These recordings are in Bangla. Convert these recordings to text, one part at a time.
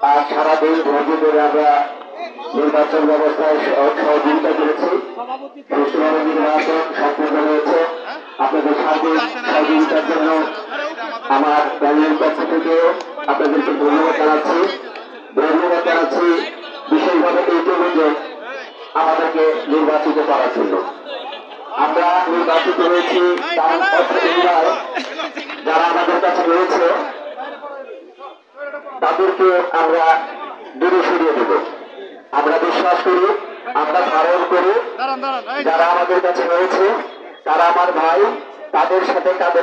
আর সারাদিন ধৈর্য ধরে আমরা নির্বাচন ব্যবস্থায় সহযোগিতা করেছি। সুষ্ঠুভাবে নির্বাচন সম্পূর্ণ হয়েছে। আপনাদের সার্বিক সহযোগিতার জন্য আমার প্যানেলের পক্ষ থেকে আপনাদেরকে ধন্যবাদ জানাচ্ছি। বিশেষভাবে এই জন্য যে আমাদেরকে নির্বাচিত করার জন্য। আমরা নির্বাচিত হয়েছি যারা আমাদের কাছে রয়েছে তাদেরকে আমরা দূরে সরিয়ে দেব। আমরা বিশ্বাস করি, আমরা ধারণ করি, যারা আমাদের কাছে রয়েছে তারা আমার ভাই, তাদের সাথে কাঁধে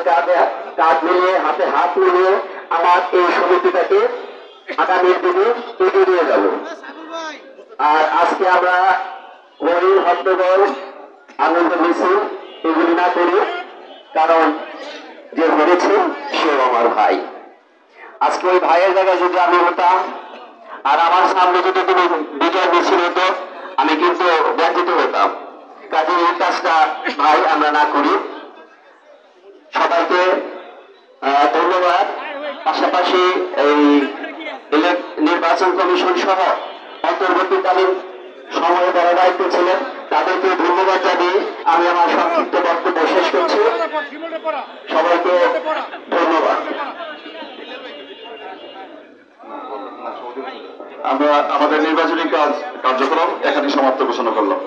কাঁধ মিলিয়ে হাতে হাত মিলিয়ে আমার এই সমিতিটাকে আগামীর দিনে এগিয়ে নিয়ে যাব। আর আজকে আমরা হরিণ হট্টগোল আনন্দ মিছিল এগুলি না করি, কারণ যে হয়েছে সেও আমার ভাই। আজকে ওই ভাইয়ের জায়গায় যদি আমি হতাম আর আমার সামনে যদি কোনো বিজয় মিছিল হতো, আমি কিন্তু ব্যথিত হতাম। কাজে এই কাজটা ভাই আমরা না করি। সবাইকে ধন্যবাদ। পাশাপাশি এই নির্বাচন কমিশন সহ অন্তর্বর্তীকালীন সময়ে যারা দায়িত্ব ছিলেন তাদেরকে ধন্যবাদ জানিয়ে আমি আমার সংক্ষিপ্ত বক্তব্য শেষ করছি। সবাইকে ধন্যবাদ। আমরা আমাদের নির্বাচনী কার্যক্রম এখানে সমাপ্ত ঘোষণা করলাম।